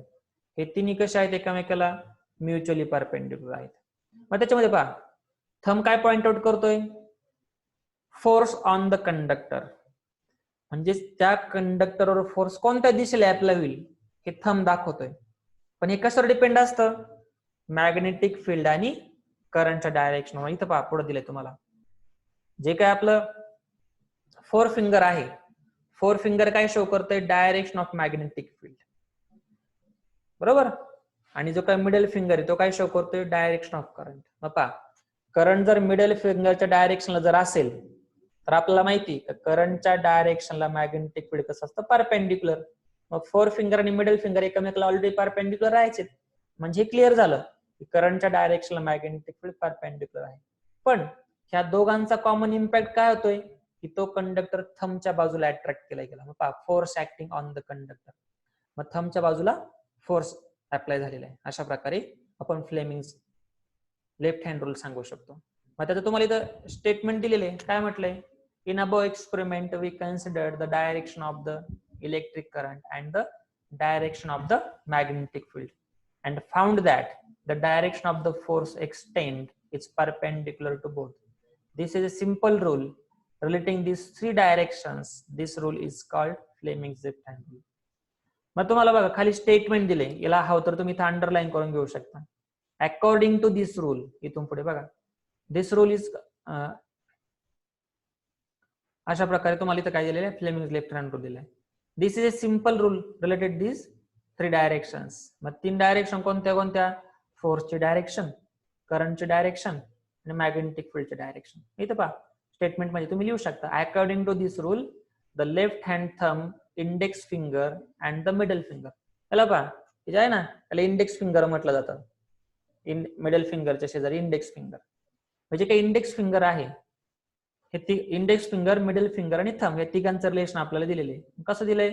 हे तिन्ही कसे आहेत एकामेकाला म्युच्युअली परपेंडिक्युलर आहेत. मग त्याच्यामध्ये पहा, थंब काय पॉइंट आउट करतोय, फोर्स ऑन द कंडक्टर, म्हणजे त्या कंडक्टरवर फोर्स कोणत्या दिशेला अप्लाय होईल हे थंब दाखवतोय. पण हे कशावर डिपेंड असतं, मॅग्नेटिक फील्ड आणि करंटच्या डायरेक्शनवर. इथं पहा पुढे दिलंय तुम्हाला, जे काय आपलं 4 फिंगर आहे, 4 फिंगर काय शो करतोय, डायरेक्शन ऑफ मॅग्नेटिक फील्ड, बरोबर. आणि जो काय मिडल फिंगर आहे तो काय शो करतोय, डायरेक्शन ऑफ करंट. मग पहा, करंट जर मिडल फिंगरच्या डायरेक्शनला जर असेल तर आपल्याला माहिती करंटच्या डायरेक्शनला मॅग्नेटिक फील्ड कसं असतं, परपेंडिक्युलर. मग 4 फिंगर आणि मिडल फिंगर एकमेकाला ऑलरेडी परपेंडिक्युलर राहायचे, म्हणजे क्लिअर झालं की करंटच्या डायरेक्शनला मॅग्नेटिक फील्ड परपेंडिक्युलर आहे. पण ह्या दोघांचा कॉमन इम्पॅक्ट काय होतोय की तो कंडक्टर थंबच्या बाजूला अट्रॅक्ट केला गेला. मग पहा, force acting on the conductor, मग थंबच्या बाजूला फोर्स अप्लाय झालेला आहे. अशा प्रकारे आपण फ्लेमिंग्ज लेफ्ट हँड रूल सांगू शकतो. मग त्याचं तुम्हाला इथं स्टेटमेंट दिलेले आहे, काय म्हटलंय, in above experiment we considered the direction of the electric current and the direction of the magnetic field and found that the direction of the force extend is perpendicular to both. This is a simple rule relating these three directions. This rule is called Fleming's left hand rule. मग तुम्हाला बघा खाली statement दिले, याला हवं तर तुम्ही इथं अंडरलाईन करून घेऊ शकता. अकॉर्डिंग टू दिस रूल, इथून पुढे बघा, दिस रूल इज अशा प्रकारे तुम्हाला इथं काय दिलेलं आहे, फ्लेमिंग्स लेफ्ट हँड रूल दिलाय. This is a simple rule related this 3 directions. मग 3 डायरेक्शन कोणत्या कोणत्या, फोर्सची डायरेक्शन, करंटची डायरेक्शन आणि मॅग्नेटिक फील्डची डायरेक्शन. इथं पहा स्टेटमेंट मध्ये तुम्ही लिहू शकता, according to this rule the left hand thumb, index finger and the middle finger. त्याला पहा, हे जे आहे ना त्याला इंडेक्स फिंगर म्हटलं जातं. मिडल फिंगरच्या शेजारी इंडेक्स फिंगर, म्हणजे काही इंडेक्स फिंगर आहे, हे इंडेक्स फिंगर, मिडल फिंगर आणि थंब या तिघांचं रिलेशन आपल्याला दिलेले आहे. कसं दिलंय,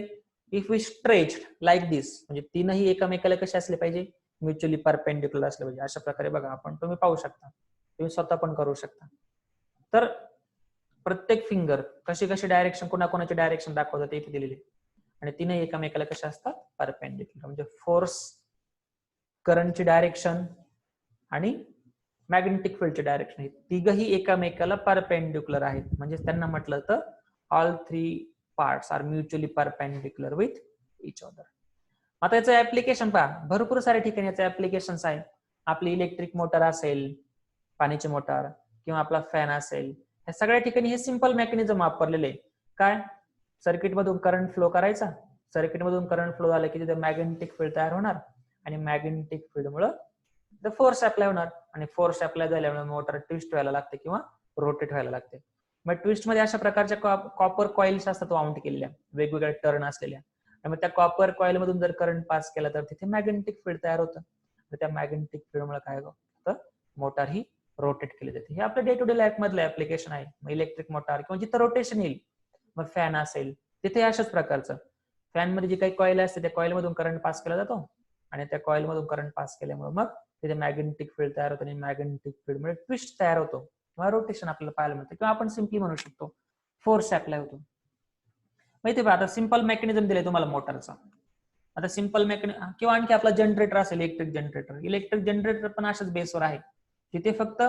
इफ वी स्ट्रेच लाईक दिस, म्हणजे तीनही एकमेकाला कसे असले पाहिजे, म्युच्युअली परपेंडिक्युलर असले पाहिजे. अशा प्रकारे बघा आपण, तुम्ही पाहू शकता, तुम्ही स्वतः पण करू शकता. तर प्रत्येक फिंगर कशी कशी डायरेक्शन, कोणाकोणाची डायरेक्शन दाखवतात ते इथे दिलेली, आणि तीनही एकमेकाला कशा असतात, परपेंडिक्युलर. म्हणजे फोर्स, करंटची डायरेक्शन आणि मॅग्नेटिक फील्डचे डायरेक्शन हे तिघही एकमेकाला परपेंडिक्युलर आहेत. म्हणजे त्यांना म्हटलं तर all 3 parts are mutually perpendicular with each other. आता याचं ऍप्लिकेशन पहा, भरपूर सारे ठिकाणी याचे ऍप्लिकेशन्स आहेत. आपली इलेक्ट्रिक मोटर असेल, पाण्याची मोटर किंवा आपला फॅन असेल, या सगळ्या ठिकाणी हे सिंपल मेकॅनिझम वापरलेले आहे. काय, सर्किट मधून करंट फ्लो करायचा, सर्किट मधून करंट फ्लो झाला की तिथे मॅग्नेटिक फील्ड तयार होणार आणि मॅग्नेटिक फील्ड मुळे फोर्स अप्लाय होणार, आणि फोर्स अप्लाय झाल्यामुळे मोटर ट्विस्ट व्हायला लागते किंवा रोटेट व्हायला लागते. मग ट्विस्ट मध्ये अशा प्रकारच्या कॉपर कॉइल्स असतात माउंट केलेल्या, वेगवेगळ्या टर्न असलेल्या, आणि मग त्या कॉपर कॉइल मधून जर करंट पास केला तर तिथे मॅग्नेटिक फील्ड तयार होतं. तर त्या मॅग्नेटिक फील्ड मुळे काय होतं, मोटार ही रोटेट केली जाते. हे आपल्या डे टू डे लाईफ मधलं ऍप्लिकेशन आहे. मग इलेक्ट्रिक मोटार किंवा जिथं रोटेशन येईल, मग फॅन असेल तिथे अशाच प्रकारचं, फॅन मध्ये जी काही कॉइल असते त्या कॉइल मधून करंट पास केला जातो, आणि त्या कॉइल मधून करंट पास केल्यामुळे मग तिथे मॅग्नेटिक फील्ड तयार होतं, आणि मॅग्नेटिक फील्ड मुळे ट्विस्ट तयार होतो किंवा रोटेशन आपल्याला पाहायला मिळतं, किंवा आपण सिम्पली म्हणू शकतो फोर्स अप्लाय होतो. माहिती आहे, आता सिंपल मेकॅनिझम दिले तुम्हाला मोटरचा. आता सिंपल मेकॅनिक किंवा आणखी आपला जनरेटर असेल, इलेक्ट्रिक जनरेटर पण अशाच बेसवर आहे. तिथे फक्त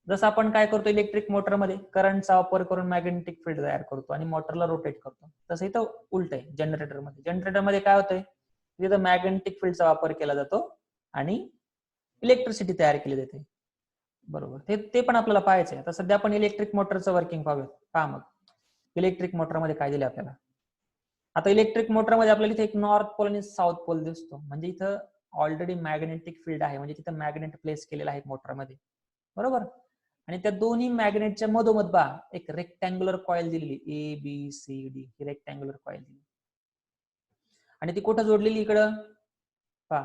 जसं आपण काय करतो इलेक्ट्रिक मोटरमध्ये करंटचा वापर करून मॅग्नेटिक फील्ड तयार करतो आणि मोटरला रोटेट करतो, तसं इथं उलट आहे जनरेटरमध्ये काय होतंय, तिथं मॅग्नेटिक फील्डचा वापर केला जातो आणि इलेक्ट्रिसिटी तयार केली जाते. बरोबर, ते पण आपल्याला पाहायचंय. आता सध्या आपण इलेक्ट्रिक मोटरचं वर्किंग पाहूया. पहा मग इलेक्ट्रिक मोटरमध्ये काय दिले आपल्याला. आता इलेक्ट्रिक मोटरमध्ये आपल्याला इथे एक नॉर्थ पोल आणि साऊथ पोल दिसतो, म्हणजे इथं ऑलरेडी मॅग्नेटिक फील्ड आहे, म्हणजे तिथं मॅग्नेट प्लेस केलेला आहे मोटरमध्ये. बरोबर, आणि त्या दोन्ही मॅग्नेटच्या मधोमध पहा एक रेक्टँग्युलर कॉईल दिलेली ABCD, ही रेक्टँग्युलर कॉईल दिली आणि ती कुठं जोडलेली इकडं पहा.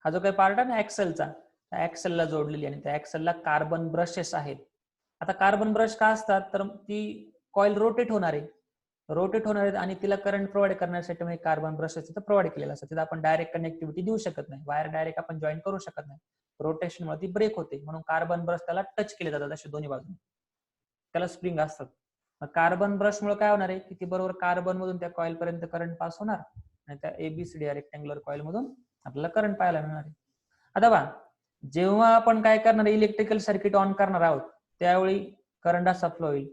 हा जो काही पार्ट आहे ना ऍक्सेलचा, त्या ऍक्सेलला जोडलेली आणि त्या ऍक्सेलला कार्बन ब्रशेस आहेत. आता कार्बन ब्रश का असतात, तर ती कॉईल रोटेट होणार आहे आणि तिला करंट प्रोव्हाइड करण्यासाठी म्हणजे कार्बन ब्रशेस तिथं प्रोव्हाइड केलेला असतं. तिथं आपण डायरेक्ट कनेक्टिव्हिटी देऊ शकत नाही, वायर डायरेक्ट आपण जॉईन करू शकत नाही, रोटेशनमुळे ती ब्रेक होते, म्हणून कार्बन ब्रश त्याला टच केले जातात असे दोन्ही बाजूने, त्याला स्प्रिंग असतात. मग कार्बन ब्रशमुळे काय होणार आहे की ती बरोबर कार्बन मधून त्या कॉईल पर्यंत करंट पास होणार आणि त्या ABCD या रेक्टँग्युलर कॉईल मधून आपल्याला करंट पाहायला मिळणार आहे. आता पहा, जेव्हा आपण काय करणार इलेक्ट्रिकल सर्किट ऑन करणार आहोत, त्यावेळी करंट असा फ्लो होईल.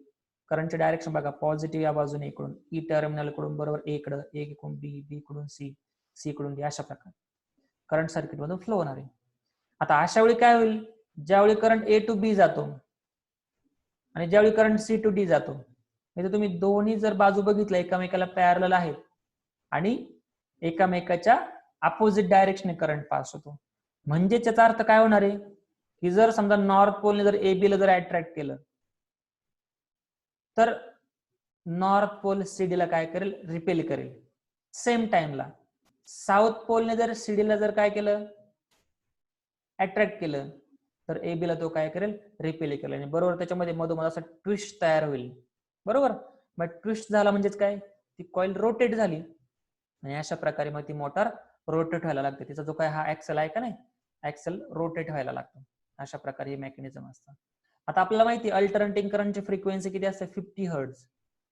करंटचे डायरेक्शन बघा, पॉझिटिव्ह या बाजूने इकडून E टर्मिनल कडून बरोबर A कडे, A कडून B, B कडून C, C कडून D, अशा प्रकारे करंट सर्किट मधून फ्लो होणार आहे. आता अशा वेळी काय होईल, ज्यावेळी करंट A to B जातो आणि ज्यावेळी करंट C to D जातो, म्हणजे तुम्ही दोन्ही जर बाजू बघितल्या एकामेकाला पॅरलल आहेत आणि एकामेकाच्या अपोजिट डायरेक्शनने करंट पास होतो, म्हणजे त्याचा अर्थ काय होणार आहे की जर समजा नॉर्थ पोलने जर AB ला जर अट्रॅक्ट केलं तर नॉर्थ पोल CD ला काय करेल, रिपेल करेल. सेम टाइमला साऊथ पोलने जर CD ला जर काय केलं, अट्रॅक्ट केलं, तर AB ला तो काय करेल, रिपेल करेल आणि बरोबर त्याच्यामध्ये मधोमध असा ट्विस्ट तयार होईल. बरोबर, मग ट्विस्ट झाला म्हणजेच काय, ती कॉईल रोटेट झाली आणि अशा प्रकारे मग ती मोटर रोटेट व्हायला लागते. तिचा जो काय हा ऍक्सेल आहे का नाही, ऍक्सेल रोटेट व्हायला लागतो. अशा प्रकारे हे मेकॅनिझम असतं. आता आपल्याला माहिती अल्टरनेटिंग करंटची फ्रिक्वेन्सी किती असते, 50 हर्ट्झ.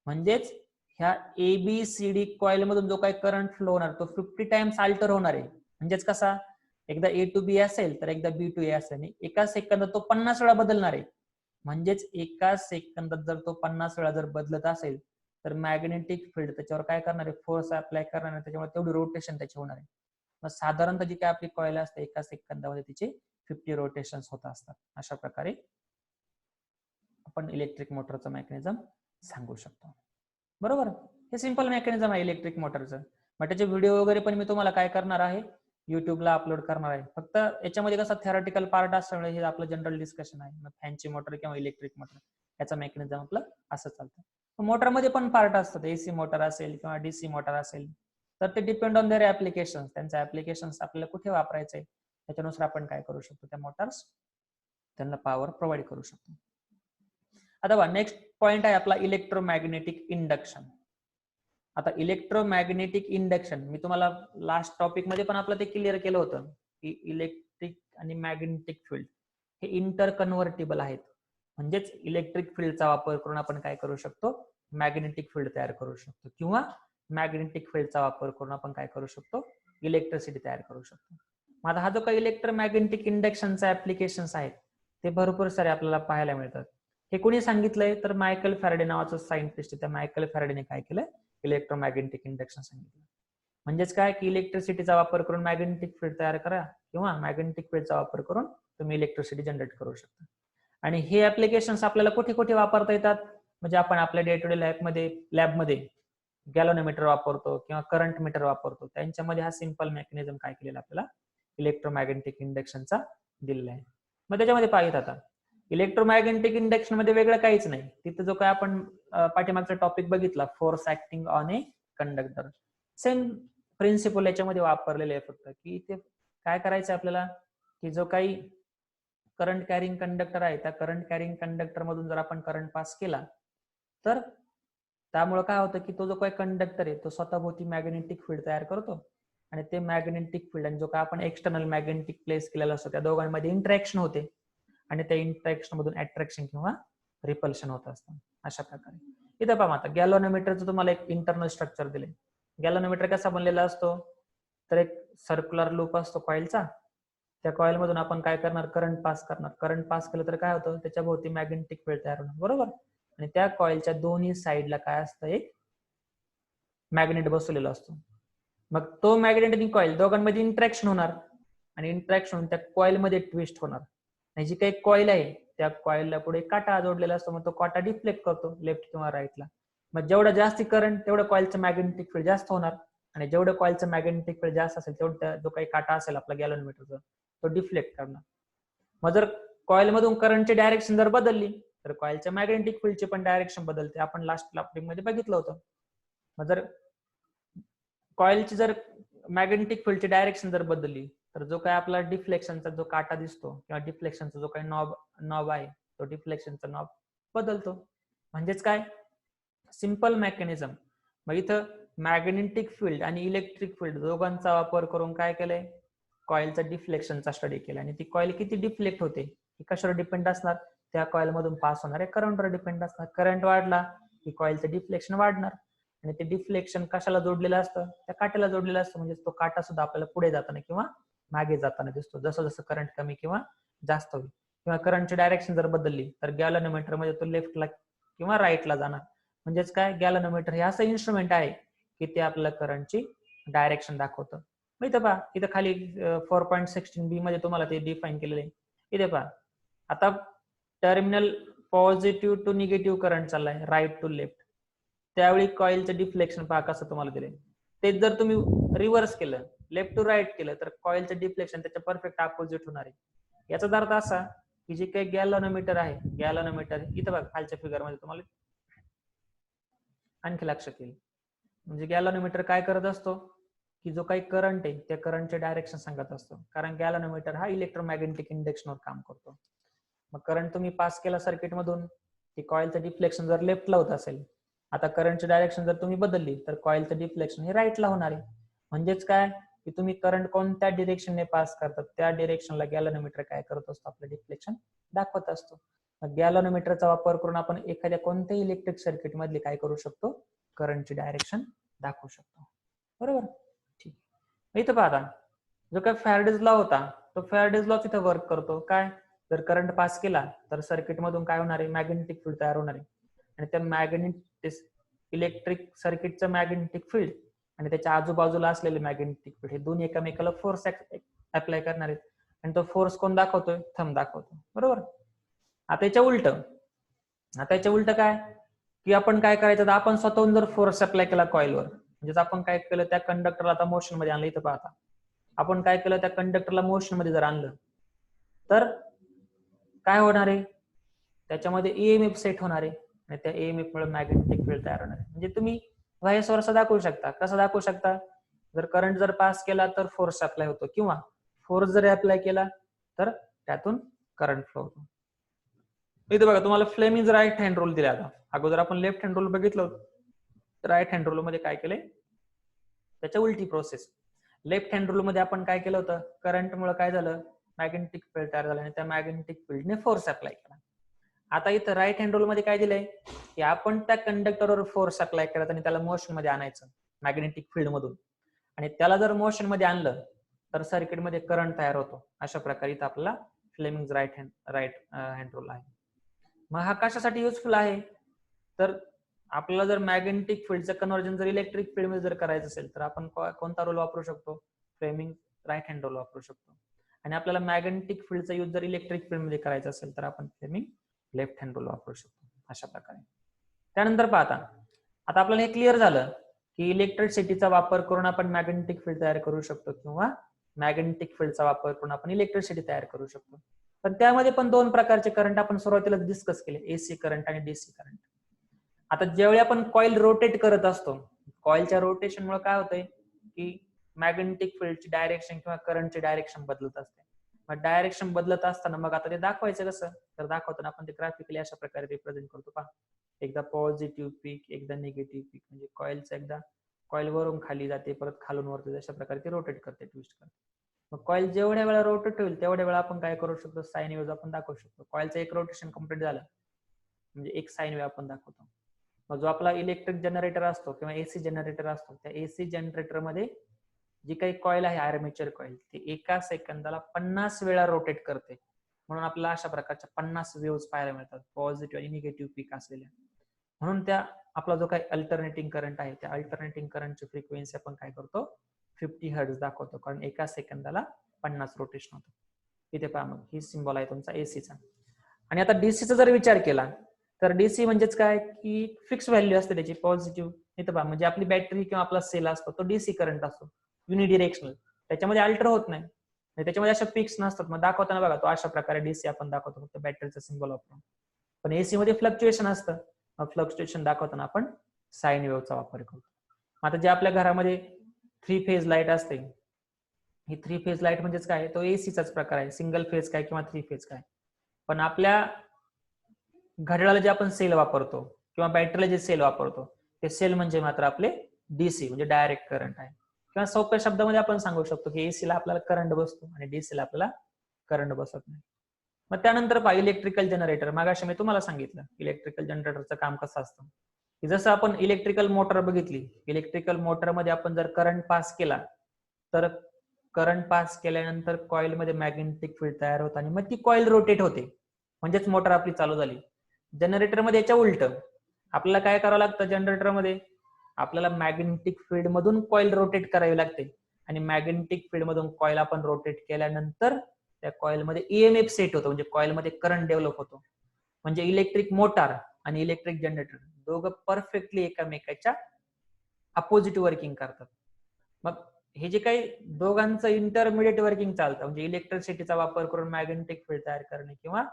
म्हणजेच ह्या ABCD कॉईल मधून जो काही करंट फ्लो होणार तो 50 टाइम्स अल्टर होणार आहे. म्हणजेच कसा, एकदा A to B असेल तर एकदा B to A असेल आणि एका सेकंदात तो 50 वेळा बदलणार आहे. म्हणजेच एका सेकंदात जर तो 50 वेळा जर बदलत असेल तर मॅग्नेटिक फील्ड त्याच्यावर काय करणार आहे, फोर्स अप्लाय करणार आहे, त्याच्यामुळे तेवढी रोटेशन त्याची होणार आहे. मग साधारणतः जी काय आपली कॉईल असते एका सेकंदामध्ये तिचे 50 रोटेशन्स होत असतात. अशा प्रकारे आपण इलेक्ट्रिक मोटरचं मेकॅनिझम सांगू शकतो. बरोबर, हे सिंपल मेकॅनिझम आहे इलेक्ट्रिक मोटरचं. मग त्याचे व्हिडिओ वगैरे पण मी तुम्हाला काय करणार आहे, युट्यूबला अपलोड करणार आहे. फक्त याच्यामध्ये कसं थेरॉटिकल पार्ट असल्यामुळे हे आपलं जनरल डिस्कशन आहे. मग फॅनची मोटर किंवा इलेक्ट्रिक मोटर याचा मेकॅनिझम आपलं असं चालतं. मोटरमध्ये पण पार्ट असतात, AC मोटर असेल किंवा DC मोटर असेल, तर ते डिपेंड ऑन देअर ऍप्लिकेशन. त्यांचे ऍप्लिकेशन्स आपल्याला कुठे वापरायचे त्याच्यानुसार आपण काय करू शकतो, त्या मोटर्स त्यांना पॉवर प्रोव्हाइड करू शकतो. आता बघा, नेक्स्ट पॉइंट आहे आपला इलेक्ट्रोमॅग्नेटिक इंडक्शन. आता इलेक्ट्रोमॅग्नेटिक इंडक्शन मी तुम्हाला लास्ट टॉपिक मध्ये पण आपलं ते क्लिअर केलं होतं की इलेक्ट्रिक आणि मॅग्नेटिक फील्ड हे इंटर कन्व्हर्टेबल आहेत. म्हणजेच इलेक्ट्रिक फील्डचा वापर करून आपण काय करू शकतो, मॅग्नेटिक फील्ड तयार करू शकतो किंवा मॅग्नेटिक फील्डचा वापर करून आपण काय करू शकतो, इलेक्ट्रिसिटी तयार करू शकतो. मग आता हा जो काही इलेक्ट्रोमॅग्नेटिक इंडक्शनचा ऍप्लिकेशन्स आहेत ते भरपूर सारे आपल्याला पाहायला मिळतात. हे कोणी सांगितलंय, तर मायकल फॅराडे नावाचं सायंटिस्ट आहे. त्या मायकल फॅराडेने काय केलं, इलेक्ट्रोमॅग्नेटिक इंडक्शन सांगितलं. म्हणजेच काय की इलेक्ट्रिसिटीचा वापर करून मॅग्नेटिक फील्ड तयार करा किंवा मॅग्नेटिक फील्डचा वापर करून तुम्ही इलेक्ट्रिसिटी जनरेट करू शकता. आणि हे ऍप्लिकेशन्स आपल्याला कुठे कुठे वापरता येतात, म्हणजे आपण आपल्या डे टू डे लॅबमध्ये गॅलोनोमीटर वापरतो किंवा करंट मीटर वापरतो, त्यांच्यामध्ये हा सिंपल मेकॅनिझम काय केलेला आपल्याला इलेक्ट्रोमॅग्नेटिक इंडक्शनचा दिलेला आहे. मग त्याच्यामध्ये पाहिजे आता इलेक्ट्रोमॅग्नेटिक इंडक्शन मध्ये वेगळं काहीच नाही. तिथं जो काय आपण पाठीमागचा टॉपिक बघितला, force acting on a conductor, same principle याच्यामध्ये वापरलेले आहे. फक्त की ते काय करायचं आपल्याला, की जो काही करंट कॅरिंग कंडक्टर आहे त्या करंट कॅरिंग कंडक्टर मधून जर आपण करंट पास केला तर त्यामुळे काय होतं की तो जो काही कंडक्टर आहे तो स्वतःभोवती मॅग्नेटिक फील्ड तयार करतो आणि ते मॅग्नेटिक फील्ड आणि जो काय आपण एक्सटर्नल मॅग्नेटिक प्लेस केलेला असतो त्या दोघांमध्ये इंटरॅक्शन होते आणि त्या इंटरॅक्शन मधून अट्रॅक्शन किंवा रिपल्शन होत असतं. अशा प्रकारे इथं पहा, आता गॅलोनोमीटरचं तुम्हाला एक इंटरनल स्ट्रक्चर दिले. गॅलोनोमीटर कसा बनलेला असतो, तर एक सर्क्युलर लूप असतो कॉइलचा, त्या कॉइल मधून आपण काय करणार, करंट पास करणार. करंट पास केलं तर काय होतं, त्याच्या भोवती मॅग्नेटिक फील्ड तयार होणार, बरोबर. आणि त्या कॉइलच्या दोन्ही साईडला काय असतं, एक मॅग्नेट बसवलेला असतो. मग तो मॅग्नेट आणि कॉइल दोघांमध्ये इंटरॅक्शन होणार आणि इंटरॅक्शन होऊन त्या कॉइल मध्ये ट्विस्ट होणार. आणि जी काही कॉइल आहे त्या कॉइलला पुढे काटा जोडलेला असतो, मग तो काटा डिफ्लेक्ट करतो लेफ्ट किंवा राईटला. मग जेवढा जास्ती करंट तेवढं कॉइलचं मॅग्नेटिक फील्ड जास्त होणार आणि जेवढं कॉइलचं मॅग्नेटिक फील्ड जास्त असेल तेवढं जो काही काटा असेल आपला गॅल्व्हनोमीटरचा तो डिफ्लेक्ट करणार. मग जर कॉइल मधून करंटची डायरेक्शन जर बदलली तर कॉइलच्या मॅग्नेटिक फील्डची पण डायरेक्शन बदलते, आपण लास्ट मध्ये बघितलं होतं. मग जर कॉइलची जर मॅग्नेटिक फील्डची डायरेक्शन जर बदलली तर जो काही आपला डिफ्लेक्शनचा जो काटा दिसतो किंवा डिफ्लेक्शनचा जो काही नॉब आहे तो डिफ्लेक्शनचा नॉब बदलतो. म्हणजेच काय, सिंपल मेकॅनिझम. मग इथं मॅग्नेटिक फील्ड आणि इलेक्ट्रिक फील्ड दोघांचा वापर करून काय केलंय, कॉइलचा डिफ्लेक्शनचा स्टडी केला. आणि ती कॉइल किती डिफ्लेक्ट होते ही कशावर डिपेंड असणार, त्या कॉइल मधून पास होणाऱ्या करंटवर डिपेंड असणार. करंट वाढला की कॉइलचं डिफ्लेक्शन वाढणार आणि ते डिफ्लेक्शन कशाला जोडलेलं असतं, त्या काट्याला जोडलेलं असतं. म्हणजे तो काटा सुद्धा आपल्याला पुढे जाताना किंवा मागे जाताना दिसतो जसं जसं करंट कमी किंवा जास्त होईल. किंवा करंटची डायरेक्शन जर बदलली तर गॅल्व्हनोमीटर मध्ये तो लेफ्टला किंवा राईटला जाणार. म्हणजेच काय, गॅल्व्हनोमीटर हे असं इन्स्ट्रुमेंट आहे की ते आपल्याला करंटची डायरेक्शन दाखवतं. इथं पहा, इथं खाली 4.16b मध्ये तुम्हाला ते डिफाईन केलेलं आहे. इथे पहा, आता terminal positive to negative current चाललाय राईट टू लेफ्ट, त्यावेळी कॉइलचं डिफ्लेक्शन पहा कसं तुम्हाला दिलंय. तेच जर तुम्ही रिव्हर्स केलं, लेफ्ट टू राईट केलं तर कॉइलचं डिफ्लेक्शन त्याच्या परफेक्ट अपोजिट होणार आहे. याचा अर्थ असा की जे काही गॅल्व्हनोमीटर आहे, गॅल्व्हनोमीटर इथं बघा खालच्या फिगर मध्ये तुम्हाला आणखी लक्षात येईल. म्हणजे गॅल्व्हनोमीटर काय करत असतो की जो काही करंट आहे त्या करंटचे डायरेक्शन सांगत असतो, कारण गॅल्व्हनोमीटर हा इलेक्ट्रोमॅग्नेटिक इंडक्शनवर काम करतो. मग करंट तुम्ही पास केला सर्किट मधून, की कॉइलचं डिफ्लेक्शन जर लेफ्टला होत असेल, आता करंटची डायरेक्शन जर तुम्ही बदलली तर कॉइलचं डिफ्लेक्शन हे राईटला होणार आहे. म्हणजेच काय की तुम्ही करंट कोणत्या डिरेक्शनने पास करतात त्या डिरेक्शनला गॅल्व्हनोमीटर काय करत असतो, आपलं डिफ्लेक्शन दाखवत असतो. मग गॅल्व्हनोमीटरचा वापर करून आपण एखाद्या कोणत्याही इलेक्ट्रिक सर्किट मधले काय करू शकतो, करंटची डायरेक्शन दाखवू शकतो, बरोबर. ठीक, इथं पाहता जो काय फॅराडेज लॉ होता तो फॅराडेज लॉ तिथं वर्क करतो. काय, जर करंट पास केला तर सर्किट मधून काय होणार आहे, मॅग्नेटिक फील्ड तयार होणार आहे. आणि त्या मॅग्नेटिक इलेक्ट्रिक सर्किटचं मॅग्नेटिक फील्ड आणि त्याच्या आजूबाजूला असलेले मॅग्नेटिक फील्ड हे दोन्ही एकमेकाला फोर्स अप्लाय करणार आहेत. आणि तो फोर्स कोण दाखवतोय, थंब दाखवतो, बरोबर. आता याच्या उलट काय की आपण काय करायचं, आपण स्वतःहून जर फोर्स अप्लाय केला कॉइलवर, म्हणजे आपण काय केलं त्या कंडक्टरला आता मोशन मध्ये आणलं. इथं पाहता आपण काय केलं, त्या कंडक्टरला मोशन मध्ये जर आणलं तर काय होणार आहे, त्याच्यामध्ये ईएमएफ सेट होणार आहे आणि त्या ईएमएफ मुळे मॅग्नेटिक फील्ड तयार होणार आहे. म्हणजे तुम्ही व्हायस वर्सा दाखवू शकता. कसं दाखवू शकता, जर करंट जर पास केला तर फोर्स अप्लाय होतो किंवा फोर्स जर अप्लाय केला तर त्यातून करंट फ्लो होतो. इथे बघा तुम्हाला फ्लेमिंग राईट हँड रूल दिला. आता अगोदर आपण लेफ्ट हँड रूल बघितलं होतं, राईट हँड रूल मध्ये काय केलंय, त्याच्या उलटी प्रोसेस. लेफ्ट हँड रूल मध्ये आपण काय केलं होतं, करंटमुळे काय झालं, मॅग्नेटिक फील्ड तयार झालं आणि त्या मॅग्नेटिक फील्डने फोर्स अप्लाय केला. आता इथं राईट हँड रूल मध्ये काय दिलंय की आपण त्या कंडक्टरवर फोर्स अप्लाय करायचा आणि त्याला मोशन मध्ये आणायचं मॅग्नेटिक फील्ड मधून, आणि त्याला जर मोशन मध्ये आणलं तर सर्किट मध्ये करंट तयार होतो. अशा प्रकारे इथं आपल्याला फ्लेमिंग राईट हँड रूल आहे. मग हा कशासाठी युजफुल आहे, तर आपल्याला जर मॅग्नेटिक फील्डचं कन्व्हर्जन जर इलेक्ट्रिक फील्ड मध्ये जर करायचं असेल तर आपण कोणता रूल वापरू शकतो, फ्लेमिंग राईट हँड रूल वापरू शकतो. आणि आपल्याला मॅग्नेटिक फील्डचा यूज जर इलेक्ट्रिक फील्ड मध्ये करायचा असेल तर आपण फ्लेमिंग लेफ्ट हँड रूल वापरू शकतो. अशा प्रकारे. त्यानंतर पाहता आता आपल्याला हे क्लिअर झालं की इलेक्ट्रिसिटीचा वापर करून आपण मॅग्नेटिक फील्ड तयार करू शकतो किंवा मॅग्नेटिक फील्डचा वापर करून आपण इलेक्ट्रिसिटी तयार करू शकतो. पण त्यामध्ये पण दोन प्रकारचे करंट आपण सुरुवातीला डिस्कस केले, एसी करंट आणि डीसी करंट. आता ज्यावेळी आपण कॉइल रोटेट करत असतो, कॉइलच्या रोटेशनमुळे काय होतंय की मॅग्नेटिक फील्डची डायरेक्शन किंवा करंटची डायरेक्शन बदलत असते. मग डायरेक्शन बदलत असताना मग आता ते दाखवायचं कसं, तर दाखवताना आपण ते ग्राफिकली अशा प्रकारे रिप्रेझेंट करतो. पहा, एकदा पॉझिटिव्ह पीक, एकदा निगेटिव्ह पीक. म्हणजे कॉइलचं एकदा कॉइल वरून खाली जाते, परत खालून वरती, अशा प्रकारे ते रोटेट करते, ट्विस्ट करते. मग कॉइल जेवढ्या वेळा रोटेट होईल तेवढ्या वेळा आपण काय करू शकतो, साइन वेव्ह आपण दाखवू शकतो. कॉइलचं एक रोटेशन कम्प्लीट झालं म्हणजे एक साइन वेव्ह आपण दाखवतो. मग जो आपला इलेक्ट्रिक जनरेटर असतो किंवा एसी जनरेटर असतो, त्या एसी जनरेटर मध्ये जी काही कॉईल आहे आर्मेचर कॉईल ती एका सेकंदाला 50 वेळा रोटेट करते, म्हणून आपल्याला अशा प्रकारच्या 50 वेव्स पाहायला मिळतात, पॉझिटिव्ह आणि निगेटिव्ह पीक असलेल्या. म्हणून त्या आपला जो काही अल्टरनेटिंग करंट आहे त्या अल्टरनेटिंग करंटची फ्रिक्वेन्सी आपण काय करतो 50 हर्ट्झ दाखवतो, कारण एका सेकंदाला 50 रोटेशन होतं. इथे पहा मग ही सिम्बॉल आहे तुमचा एसीचा. आणि आता डीसीचा जर विचार केला तर डीसी म्हणजेच काय की फिक्स व्हॅल्यू असते त्याची पॉझिटिव्ह. इथं पहा म्हणजे आपली बॅटरी किंवा आपला सेल असतो तो डीसी करंट असतो, युनिडिरेक्शनल, त्याच्यामध्ये अल्टर होत नाही, त्याच्यामध्ये अशा पिक्स नसतात. मग दाखवताना बघा तो अशा प्रकारे डीसी आपण दाखवतो फक्त बॅटरीचा सिम्बॉल वापरून. पण एसी मध्ये फ्लक्च्युएशन असतं, मग फ्लक्च्युएशन दाखवताना आपण साइन वेव्हचा वापर करतो. आता जे आपल्या घरामध्ये 3 फेज लाईट असते, ही 3 फेज लाईट म्हणजेच काय, तो एसीचाच प्रकार आहे, सिंगल फेज काय किंवा 3 फेज काय. पण आपल्या घड्याळाला जे आपण सेल वापरतो किंवा बॅटरीला जे सेल वापरतो ते सेल म्हणजे मात्र आपले डीसी म्हणजे डायरेक्ट करंट आहे. किंवा सोप्या शब्दामध्ये आपण सांगू शकतो की एसी ला आपल्याला करंट बसतो आणि डीसी ला आपल्याला करंट बसत नाही. मग त्यानंतर पहा इलेक्ट्रिकल जनरेटर. मागाशी मी तुम्हाला सांगितलं इलेक्ट्रिकल जनरेटरचं काम कसं असतं, की जसं आपण इलेक्ट्रिकल मोटर बघितली, इलेक्ट्रिकल मोटर मध्ये आपण जर करंट पास केला तर करंट पास केल्यानंतर कॉईल मध्ये मॅग्नेटिक फील्ड तयार होतं आणि मग ती कॉईल रोटेट होते, म्हणजेच मोटर आपली चालू झाली. जनरेटर मध्ये याच्या उलट आपल्याला काय करावं लागतं, जनरेटर मध्ये आपल्याला मॅग्नेटिक फील्ड मधून कॉईल रोटेट करावी लागते आणि मॅग्नेटिक फील्ड मधून कॉईल आपण रोटेट केल्यानंतर त्या कॉईल मध्ये ईएमएफ सेट होतो, म्हणजे कॉईल मध्ये करंट डेव्हलप होतो. म्हणजे इलेक्ट्रिक मोटार आणि इलेक्ट्रिक जनरेटर दोघं परफेक्टली एकमेकाच्या अपोजिट वर्किंग करतात. मग हे जे काही दोघांचं इंटरमिडिएट वर्किंग चालतं, म्हणजे इलेक्ट्रिसिटीचा वापर करून मॅग्नेटिक फील्ड तयार करणे किंवा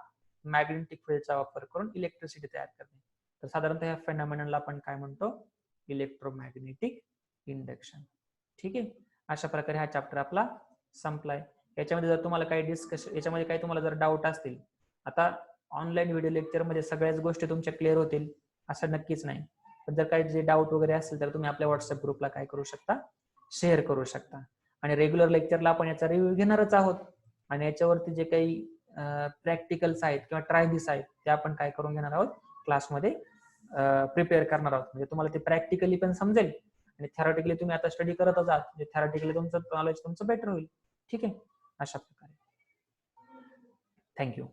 मॅग्नेटिक फील्डचा वापर करून इलेक्ट्रिसिटी तयार करणे, तर साधारणतः या फेनॉमेननला आपण काय म्हणतो, इलेक्ट्रोमॅग्नेटिक इंडक्शन. ठीक आहे, अशा प्रकारे हा चॅप्टर आपला संपलाय. याच्यामध्ये जर तुम्हाला काही डिस्कशन, याच्यामध्ये काही तुम्हाला जर डाऊट असतील, आता ऑनलाईन व्हिडिओ लेक्चर मध्ये सगळ्याच गोष्टी तुमच्या क्लिअर होतील असं नक्कीच नाही, पण जर काही जे डाऊट वगैरे असेल तर तुम्ही आपल्या व्हॉट्सअप ग्रुपला काय करू शकता, शेअर करू शकता. आणि रेग्युलर लेक्चरला आपण याचा रिव्ह्यू घेणारच आहोत आणि याच्यावरती जे काही प्रॅक्टिकल्स आहेत किंवा ट्रायल्स आहेत ते आपण काय करून घेणार आहोत, क्लासमध्ये प्रिपेअर करणार आहोत. म्हणजे तुम्हाला ते प्रॅक्टिकली पण समजेल आणि थेरॉटिकली तुम्ही आता स्टडी करतच आहात, म्हणजे थेरॉटिकली तुमचं नॉलेज तुमचं बेटर होईल. ठीक आहे, अशा प्रकारे. थँक्यू.